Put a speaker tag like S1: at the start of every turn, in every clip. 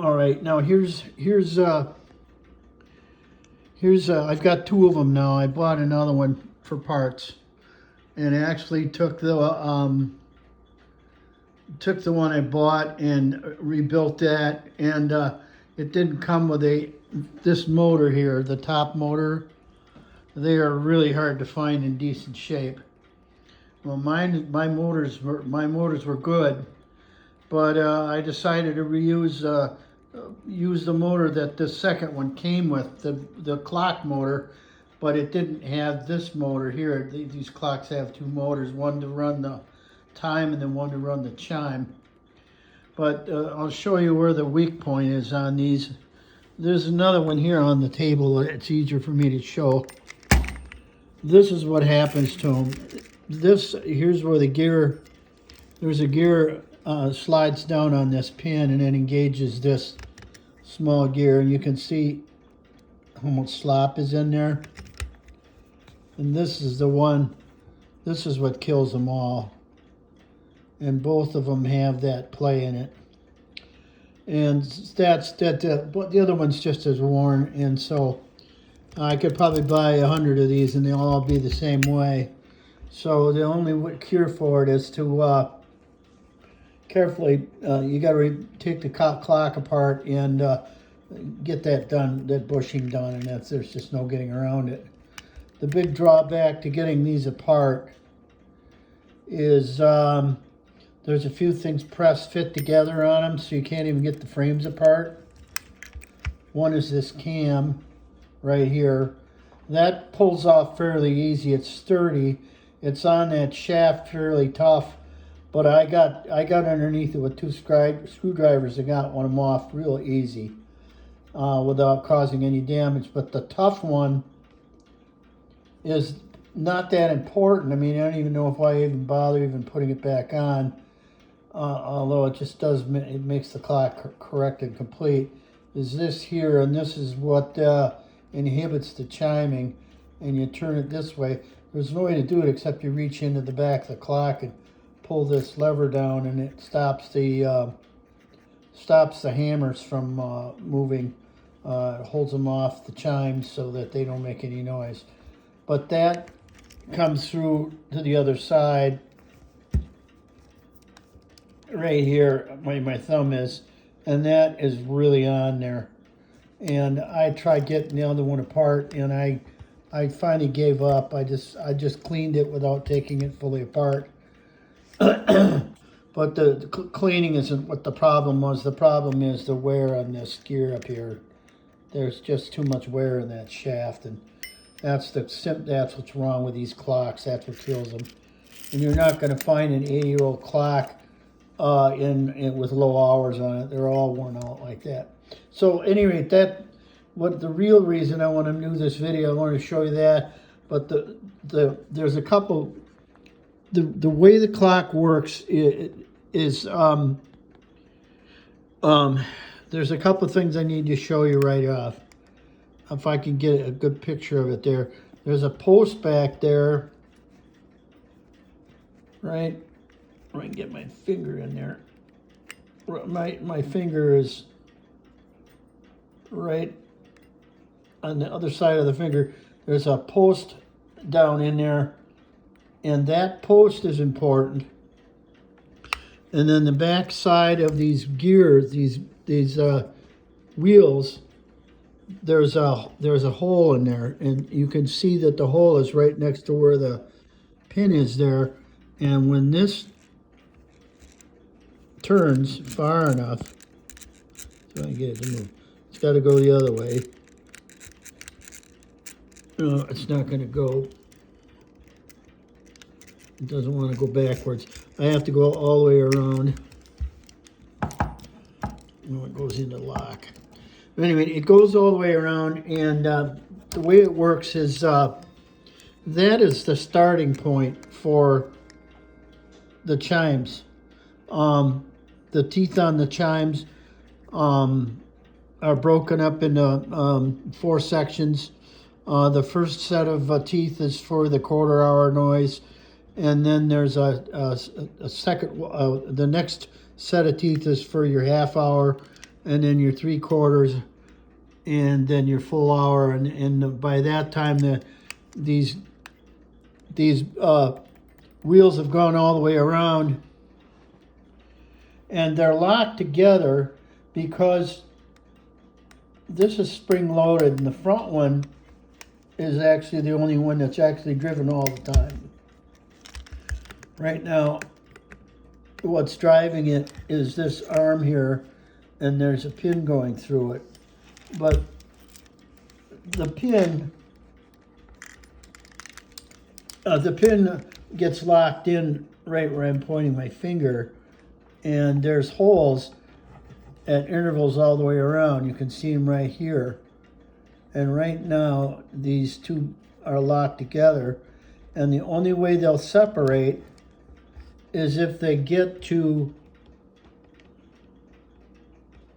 S1: All right, now here's I've got two of them now. I bought another one for parts, and I actually took the one I bought and rebuilt that, and it didn't come with this motor here, the top motor. They are really hard to find in decent shape. Well, my motors were good, but I decided to use the motor that the second one came with, the clock motor, but it didn't have this motor here. These clocks have two motors, one to run the time and then one to run the chime. But I'll show you where the weak point is on these. There's another one here on the table. It's easier for me to show. This is what happens to them. Here's where the gear, there's a gear slides down on this pin and then engages this small gear, and you can see how much slop is in there. And this is the one, this is what kills them all. And both of them have that play in it. And but the other one's just as worn, and so I could probably buy 100 of these and they'll all be the same way. So the only cure for it is to carefully, you got to take the clock apart and get that done, that bushing done, and there's just no getting around it. The big drawback to getting these apart is there's a few things fit together on them, so you can't even get the frames apart. One is this cam right here. That pulls off fairly easy. It's sturdy. It's on that shaft fairly tough, but I got underneath it with two screwdrivers and got one of them off real easy without causing any damage. But the tough one is not that important. I mean, I don't even know if I even bother even putting it back on, although it just does, it makes the clock correct and complete, is this here, and this is what inhibits the chiming, and you turn it this way. There's no way to do it except you reach into the back of the clock and pull this lever down, and it stops the hammers from moving. It holds them off the chimes so that they don't make any noise. But that comes through to the other side right here where my thumb is, and that is really on there. And I tried getting the other one apart, and I finally gave up. I just cleaned it without taking it fully apart. But the cleaning isn't what the problem was. The problem is the wear on this gear up here. There's just too much wear in that shaft, and that's what's wrong with these clocks. That's what kills them. And you're not going to find an 80-year-old clock with low hours on it. They're all worn out like that. So anyway, what the real reason I want to do this video, I want to show you that. But there's a couple. The way the clock works is there's a couple things I need to show you right off. If I can get a good picture of it there. There's a post back there, right? I can get my finger in there. My finger is right on the other side of the finger. There's a post down in there, and that post is important. And then the back side of these gears, these wheels, there's a hole in there, and you can see that the hole is right next to where the pin is there. And when this turns far enough, so I can get it to move, it's got to go the other way. No, it's not going to go. It doesn't want to go backwards. I have to go all the way around. No, it goes into lock. But anyway, it goes all the way around, and the way it works is that is the starting point for the chimes. The teeth on the chimes are broken up into 4 sections. The first set of teeth is for the quarter-hour noise, and then there's a second. The next set of teeth is for your half-hour, and then your 3/4, and then your full hour, and by that time these wheels have gone all the way around, and they're locked together because this is spring loaded, and the front one is actually the only one that's actually driven all the time. Right now, what's driving it is this arm here, and there's a pin going through it. But the pin gets locked in right where I'm pointing my finger, and there's holes at intervals all the way around. You can see them right here. And right now, these two are locked together, and the only way they'll separate is if they get to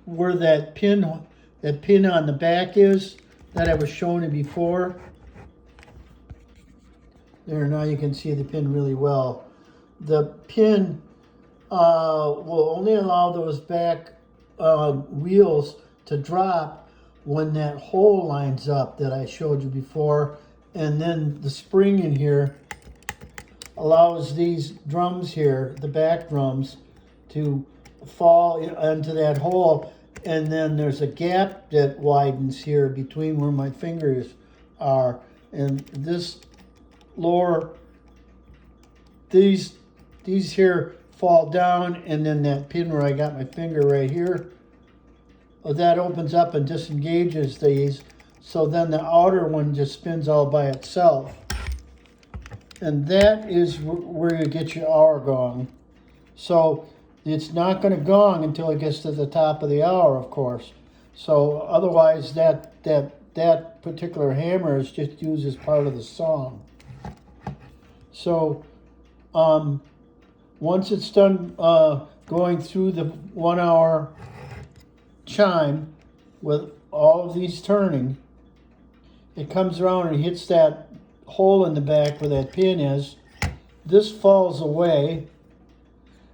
S1: where that pin on the back is that I was showing you before. There, now you can see the pin really well. The pin will only allow those back wheels to drop when that hole lines up that I showed you before, and then the spring in here allows these drums here, the back drums, to fall into that hole, and then there's a gap that widens here between where my fingers are, and this lower, these here fall down, and then that pin where I got my finger right here, that opens up and disengages these, so then the outer one just spins all by itself. And that is where you get your hour gong. So it's not going to gong until it gets to the top of the hour, of course. So otherwise that particular hammer is just used as part of the song. So once it's done going through the 1 hour chime with all of these turning, it comes around and hits that hole in the back where that pin is. This falls away,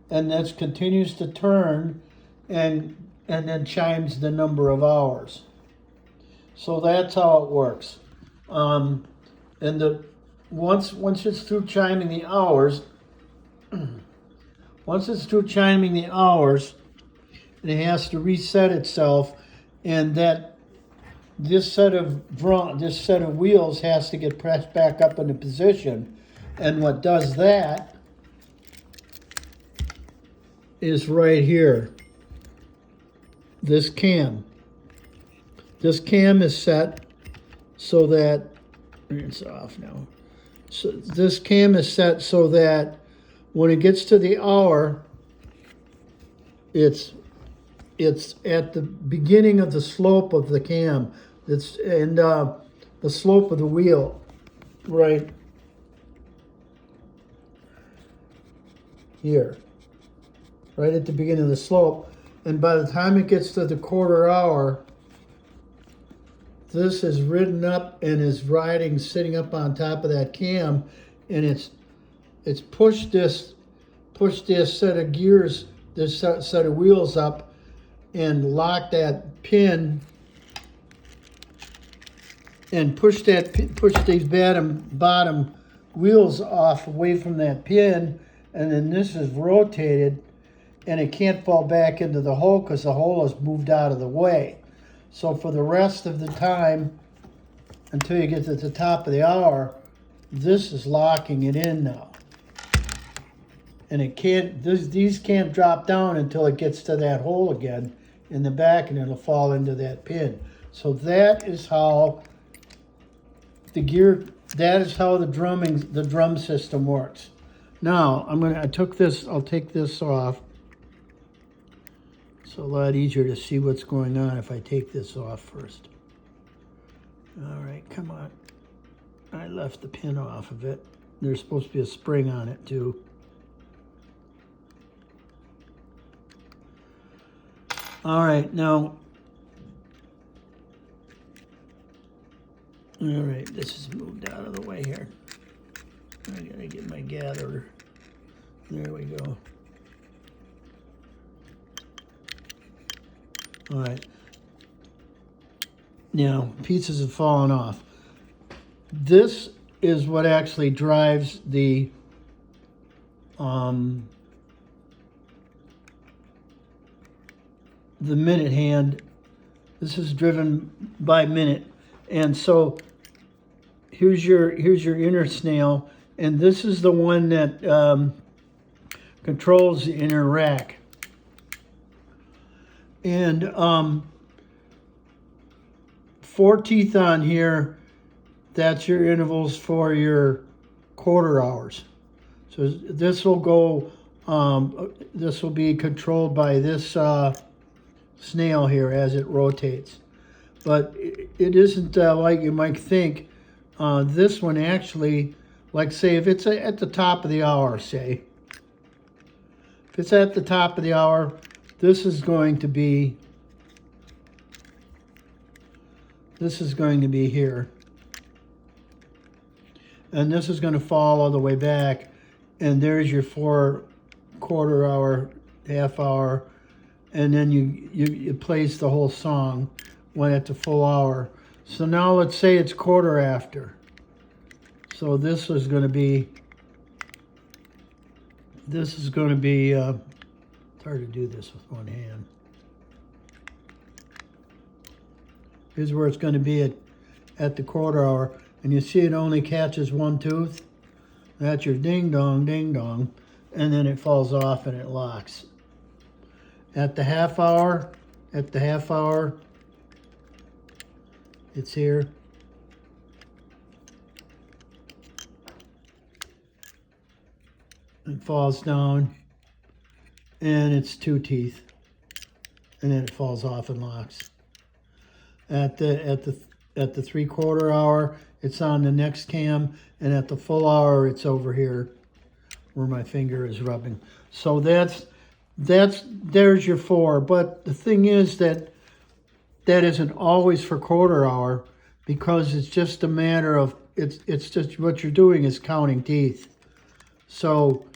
S1: and that continues to turn, and then chimes the number of hours. So that's how it works. And once it's through chiming the hours, it has to reset itself, and this set of wheels has to get pressed back up into position. And what does that is right here. This cam is set so that it's off now. So this cam is set so that when it gets to the hour, it's at the beginning of the slope of the cam. It's and the slope of the wheel, right here, right at the beginning of the slope. And by the time it gets to the 1/4 hour, this is ridden up and is riding, sitting up on top of that cam, and it's pushed this set of gears, this set of wheels up, and lock that pin and push these bottom wheels off away from that pin, and then this is rotated, and it can't fall back into the hole because the hole is moved out of the way. So for the rest of the time, until you get to the top of the hour, this is locking it in now. And it can't, these can't drop down until it gets to that hole again in the back, and it'll fall into that pin. So that is how the drum system works. Now I'll take this off. It's a lot easier to see what's going on if I take this off first. All right, come on. I left the pin off of it. There's supposed to be a spring on it too. All right, now, all right, this is moved out of the way here. I gotta get my gatherer. There we go. All right. Now, pieces have fallen off. This is what actually drives the minute hand. This is driven by minute, and so here's your inner snail, and this is the one that controls the inner rack. And 4 teeth on here. That's your intervals for your quarter hours. So this will go. This will be controlled by this snail here as it rotates. But it isn't like you might think. This one actually, like say if it's at the top of the hour, say. If it's at the top of the hour, this is going to be here. And this is going to fall all the way back. And there's your 4 quarter hour, half hour. And then you place the whole song when at the full hour. So now let's say it's quarter after. So this is going to be, it's hard to do this with one hand. Here's where it's going to be at the quarter hour. And you see it only catches 1 tooth. That's your ding dong, and then it falls off and it locks. At the half hour, it's here. It falls down, and it's 2 teeth, and then it falls off and locks. At the 3/4 hour, it's on the next cam, and at the full hour, it's over here where my finger is rubbing. So there's your 4. But the thing is that isn't always for quarter hour, because it's just a matter of it's just what you're doing is counting teeth. So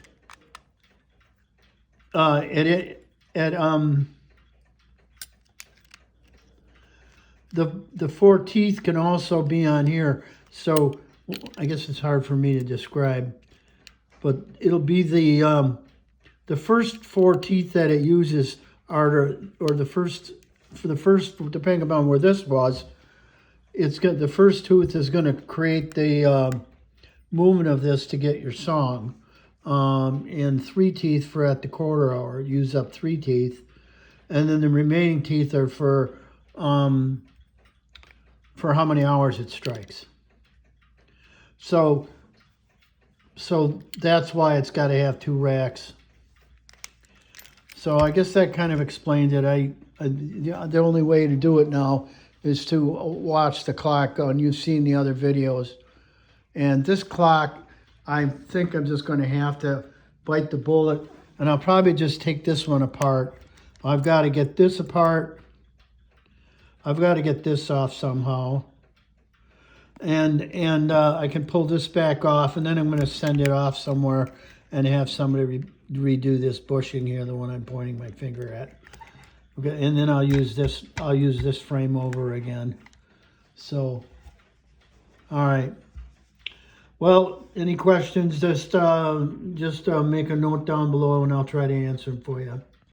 S1: the 4 teeth can also be on here. So I guess it's hard for me to describe, but it'll be the first 4 teeth that it uses are the first, depending upon where this was, the first tooth is going to create the movement of this to get your song. And 3 teeth for at the quarter hour, use up 3 teeth, and then the remaining teeth are for how many hours it strikes. So that's why it's got to have 2 racks. So I guess that kind of explained it. The only way to do it now is to watch the clock go, and you've seen the other videos. And this clock, I think I'm just going to have to bite the bullet, and I'll probably just take this one apart. I've got to get this apart. I've got to get this off somehow. And I can pull this back off, and then I'm going to send it off somewhere and have somebody redo this bushing here, the one I'm pointing my finger at. Okay, and then I'll use this frame over again. So, all right. Well, any questions, just make a note down below and I'll try to answer them for you.